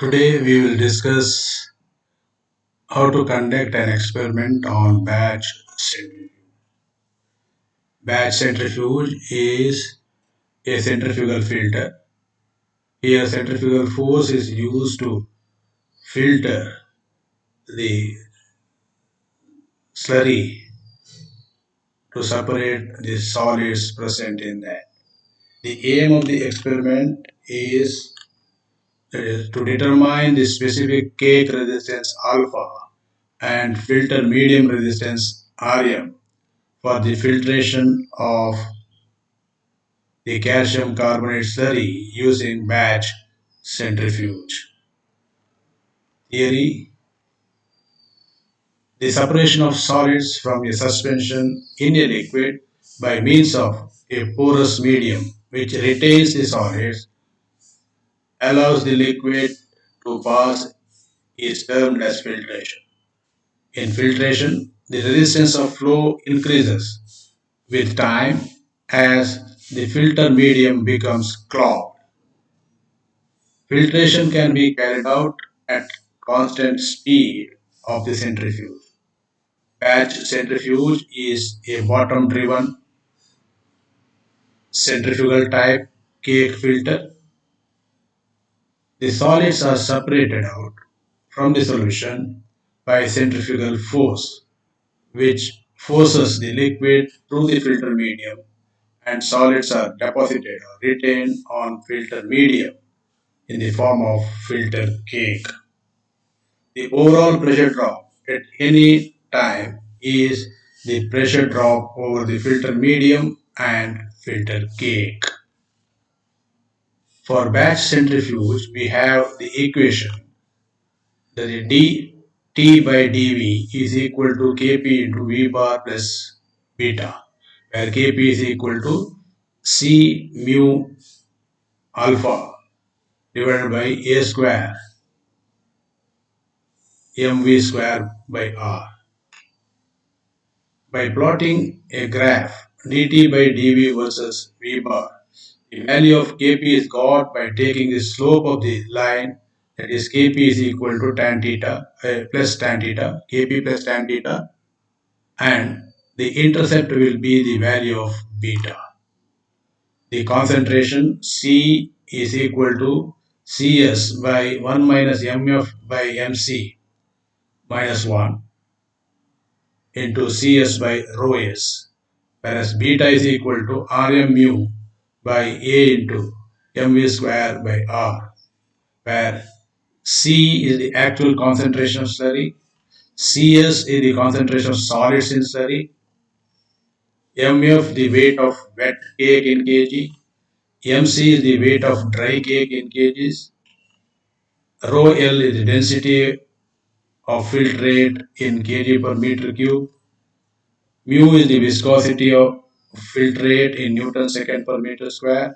Today we will discuss how to conduct an experiment on batch centrifuge. Batch centrifuge is a centrifugal filter. Here centrifugal force is used to filter the slurry to separate the solids present in that. The aim of the experiment is to determine the specific cake resistance alpha and filter medium resistance Rm for the filtration of the calcium carbonate slurry using batch centrifuge. Theory: the separation of solids from a suspension in a liquid by means of a porous medium which retains the solids allows the liquid to pass is termed as filtration. In filtration, the resistance of flow increases with time as the filter medium becomes clogged. Filtration can be carried out at constant speed of the centrifuge. Batch centrifuge is a bottom-driven centrifugal type cake filter. The solids are separated out from the solution by centrifugal force, which forces the liquid through the filter medium, and solids are deposited or retained on filter medium in the form of filter cake. The overall pressure drop at any time is the pressure drop over the filter medium and filter cake. For batch centrifuge, we have the equation that is dt by dv is equal to kp into v bar plus beta, where kp is equal to c mu alpha divided by a square mv square by r. By plotting a graph dt by dv versus v bar, the value of kp is got by taking the slope of the line, that is kp is equal to tan theta plus tan theta, kp plus tan theta, and the intercept will be the value of beta. The concentration C is equal to Cs by 1 minus mf by mc minus 1 into Cs by rho s, whereas beta is equal to Rm mu by A into mv square by R, where C is the actual concentration of slurry, Cs is the concentration of solids in slurry, mf the weight of wet cake in kg, mc is the weight of dry cake in kgs, rho L is the density of filtrate in kg per meter cube, mu is the viscosity of filtrate in Newton second per meter square,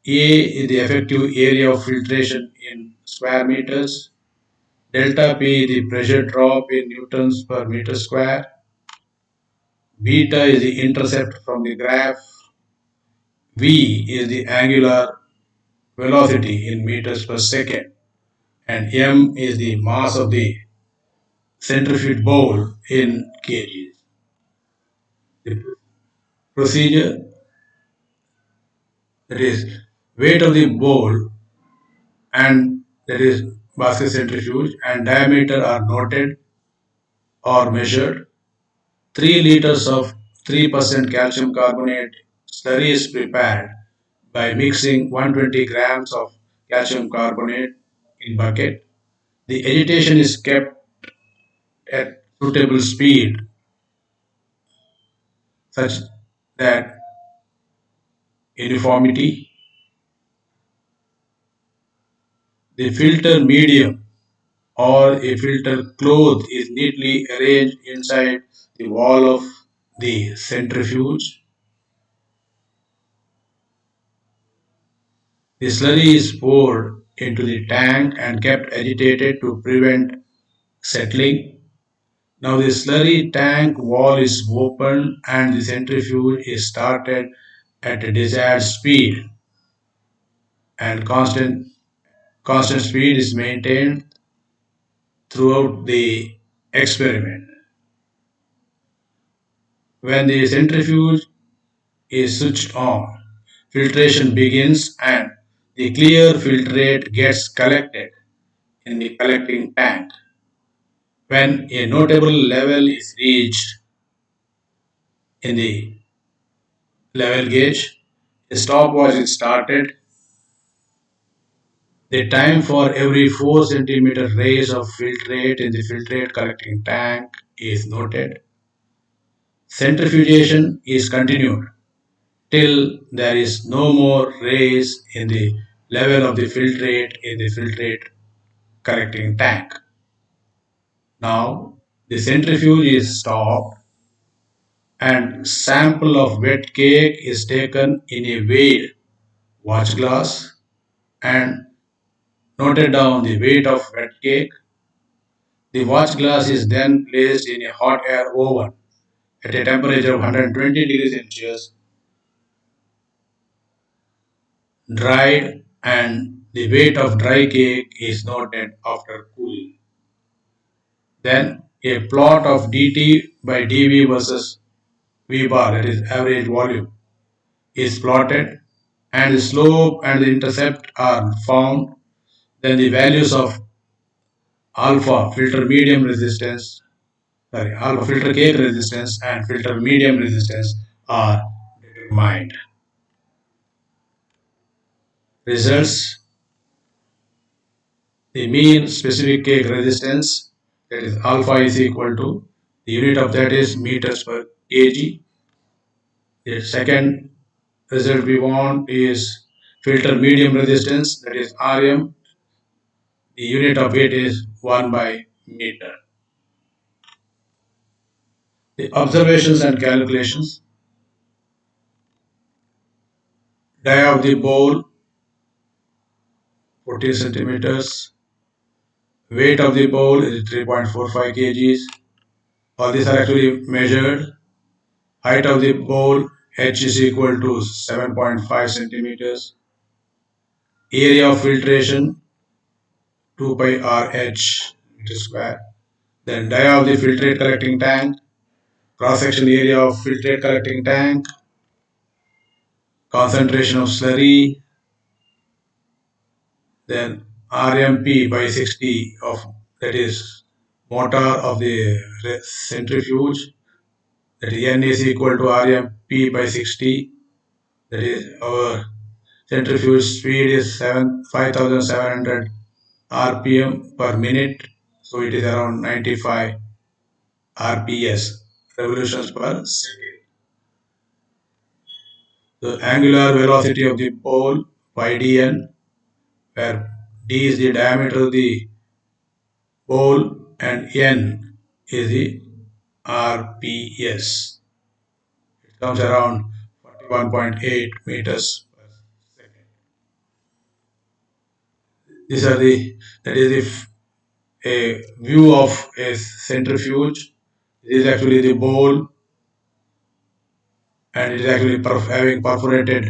A is the effective area of filtration in square meters, delta P is the pressure drop in newtons per meter square, beta is the intercept from the graph, V is the angular velocity in meters per second, and m is the mass of the centrifuge bowl in kgs. The procedure, that is weight of the bowl and that is basket centrifuge and diameter are noted or measured. 3 liters of 3% calcium carbonate slurry is prepared by mixing 120 grams of calcium carbonate in bucket. The agitation is kept at suitable speed such that uniformity. The filter medium or a filter cloth is neatly arranged inside the wall of the centrifuge. The slurry is poured into the tank and kept agitated to prevent settling. Now the slurry tank wall is opened and the centrifuge is started at a desired speed. and constant speed is maintained throughout the experiment. When the centrifuge is switched on, filtration begins and the clear filtrate gets collected in the collecting tank. When a notable level is reached in the level gauge, a stopwatch is started. The time for every 4 centimeter raise of filtrate in the filtrate collecting tank is noted. Centrifugation is continued till there is no more raise in the level of the filtrate in the filtrate collecting tank. Now the centrifuge is stopped and sample of wet cake is taken in a weighed watch glass and noted down the weight of wet cake. The watch glass is then placed in a hot air oven at a temperature of 120 degrees Celsius, dried, and the weight of dry cake is noted after cooling. Then a plot of dt by dv versus v bar, that is average volume, is plotted and the slope and the intercept are found. Then the values of alpha filter medium resistance, alpha filter cake resistance and filter medium resistance are determined. Results: the mean specific cake resistance, that is alpha, is equal to the unit of that is meters per kg. The second result we want is filter medium resistance, that is Rm. The unit of it is 1 by meter. The observations and calculations: dia of the bowl 40 centimeters, weight of the bowl is 3.45 kgs. All these are actually measured. Height of the bowl h is equal to 7.5 centimeters. Area of filtration 2 pi rh meter square. Then dia of the filtrate collecting tank, cross section area of filtrate collecting tank, concentration of slurry, then RMP by 60 of, that is motor of the centrifuge, that is N is equal to RMP by 60, that is our centrifuge speed is 5700 RPM per minute, so it is around 95 RPS, revolutions per second. The angular velocity of the pole YDN, where d is the diameter of the pole and n is the RPS. It comes around 41.8 meters per second. These are the, that is a view of a centrifuge. This is actually the bowl and it is actually having perforated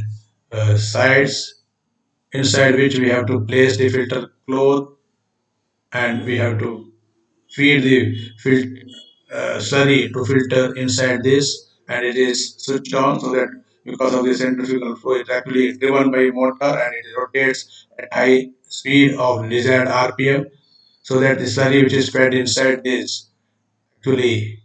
sides, inside which we have to place the filter cloth and we have to feed the slurry to filter inside this, and it is switched on so that because of the centrifugal flow it actually driven by motor and it rotates at high speed of desired RPM, so that the slurry which is fed inside this actually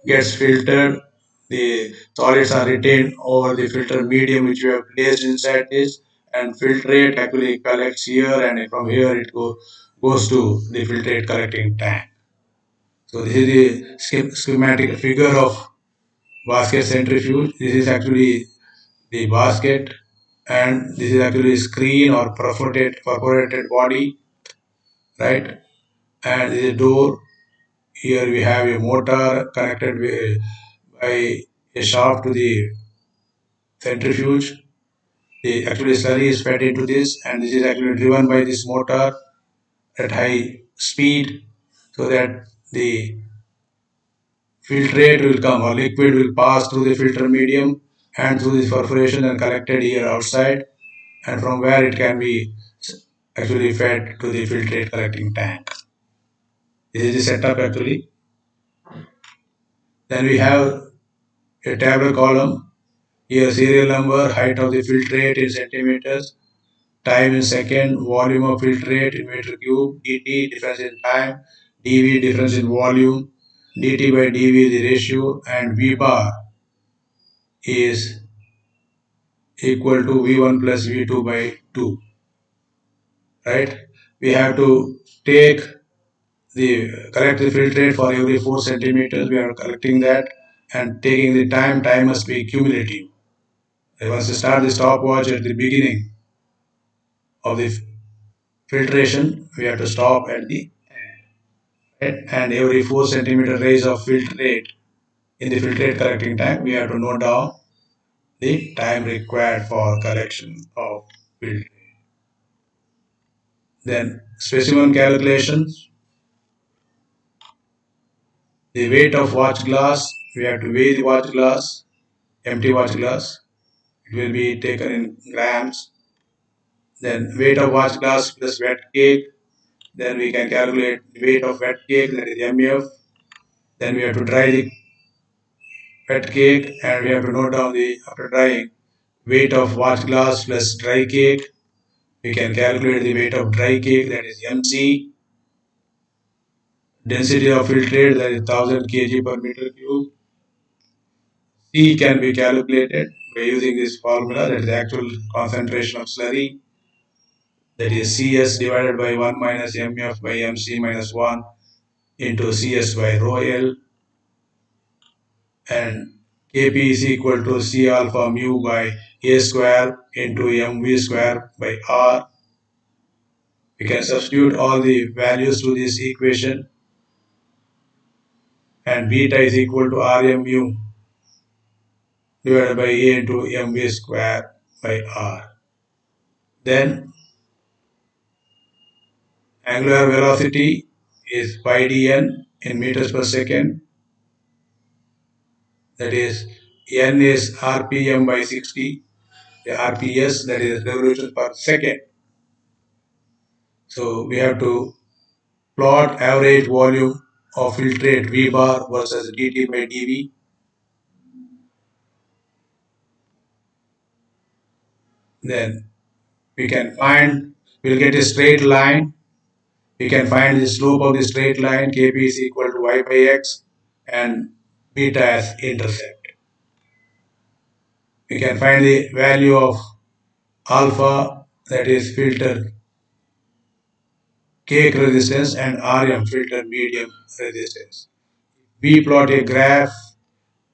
gets filtered. The solids are retained over the filter medium which we have placed inside this, and filtrate actually collects here, and from here it goes to the filtrate collecting tank. So this is the schematic figure of basket centrifuge. This is actually the basket, and this is actually screen or perforated body, right? And this is door. Here we have a motor connected by a shaft to the centrifuge. The actually slurry is fed into this, and this is actually driven by this motor at high speed, so that the filtrate will come or liquid will pass through the filter medium and through this perforation and collected here outside, and from where it can be actually fed to the filtrate collecting tank. This is the setup actually. Then we have a tabular column. Here serial number, height of the filtrate in centimeters, time in second, volume of filtrate in meter cube, dt difference in time, dv difference in volume, dt by dv the ratio, and v bar is equal to v1 plus v2 by 2. Right? We have to collect the filtrate for every 4 centimeters. We are collecting that and taking the time. Time must be cumulative. Once you start the stopwatch at the beginning of the filtration, we have to stop at the end. Right? And every 4 centimeter raise of filtrate in the filtrate collecting tank, we have to note down the time required for collection of filtrate. Then specimen calculations. The weight of watch glass, we have to weigh the watch glass, empty watch glass. It will be taken in grams. Then weight of watch glass plus wet cake. Then we can calculate the weight of wet cake, that is MF. Then we have to dry the wet cake and we have to note down the, after drying, weight of watch glass plus dry cake. We can calculate the weight of dry cake, that is MC. Density of filtrate, that is 1000 kg per meter cube. C can be calculated by using this formula, that is the actual concentration of slurry, that is CS divided by 1 minus MF by MC minus 1 into CS by rho L, and Kp is equal to C alpha mu by A square into MV square by R. We can substitute all the values to this equation, and beta is equal to Rm mu divided by A into MV square by R. Then angular velocity is pi dn in meters per second. That is, n is rpm by 60, the rps, that is revolution per second. So we have to plot average volume of filtrate V bar versus dt by dv. Then we'll get a straight line. We can find the slope of the straight line, Kp is equal to y by x, and beta as intercept. We can find the value of alpha, that is filter cake resistance, and Rm, filter medium resistance. We plot a graph.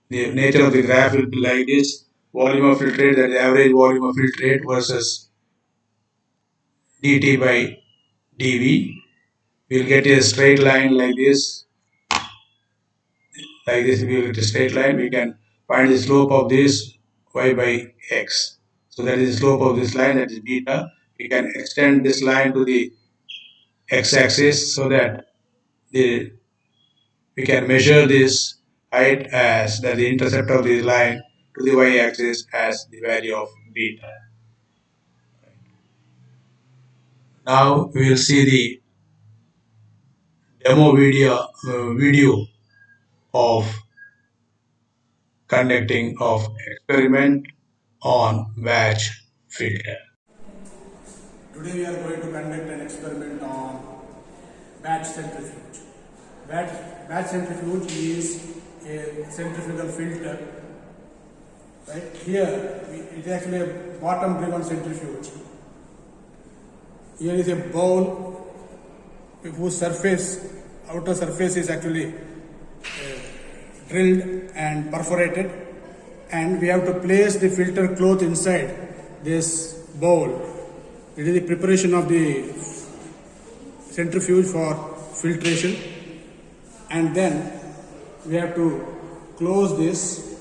The nature of the graph will be like this: volume of filtrate, that is average volume of filtrate, versus dt by dv. We'll get a straight line like this. Like this, we will get a straight line. We can find the slope of this y by x. So that is the slope of this line, that is beta. We can extend this line to the x-axis so that we can measure this height as the intercept of this line to the y-axis as the value of beta. Now we will see the demo video of conducting of experiment on batch filter. Today we are going to conduct an experiment on batch centrifuge. Batch centrifuge is a centrifugal filter. Right here, it is actually a bottom-driven centrifuge. Here is a bowl whose outer surface is actually drilled and perforated, and we have to place the filter cloth inside this bowl. It is the preparation of the centrifuge for filtration, and then we have to close this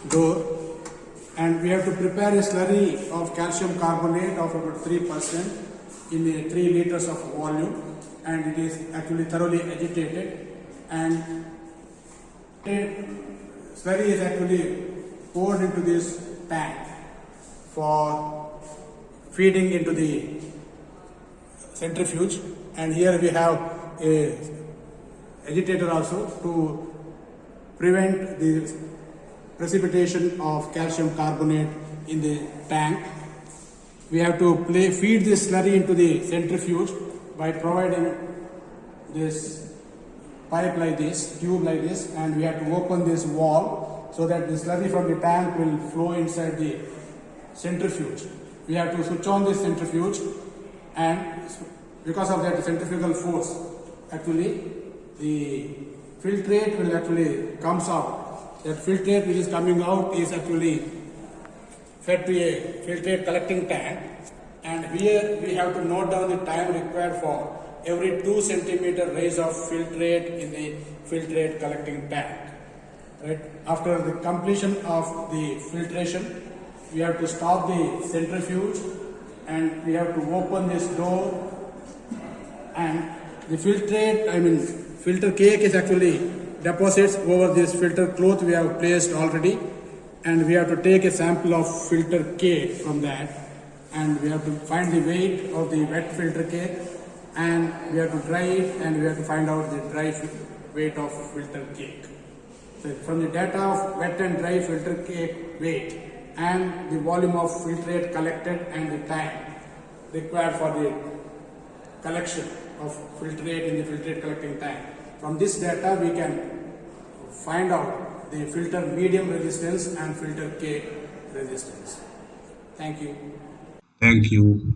door, and we have to prepare a slurry of calcium carbonate of about 3% in a 3 liters of volume, and it is actually thoroughly agitated, and slurry is actually poured into this tank. for feeding into the centrifuge, and here we have a agitator also to prevent the precipitation of calcium carbonate in the tank. We have to feed this slurry into the centrifuge by providing this pipe like this, tube like this, and we have to open this wall so that the slurry from the tank will flow inside the centrifuge. We have to switch on this centrifuge, and because of that centrifugal force, actually the filtrate will actually comes out. That filtrate which is coming out is actually fed to a filtrate collecting tank, and here we have to note down the time required for every 2 centimeter raise of filtrate in the filtrate collecting tank. Right? After the completion of the filtration, we have to stop the centrifuge and we have to open this door, and the filter cake is actually deposits over this filter cloth we have placed already, and we have to take a sample of filter cake from that, and we have to find the weight of the wet filter cake, and we have to dry it, and we have to find out the dry weight of filter cake. So from the data of wet and dry filter cake weight and the volume of filtrate collected and the time required for the collection of filtrate in the filtrate collecting tank, from this data we can find out the filter medium resistance and filter cake resistance. Thank you. Thank you.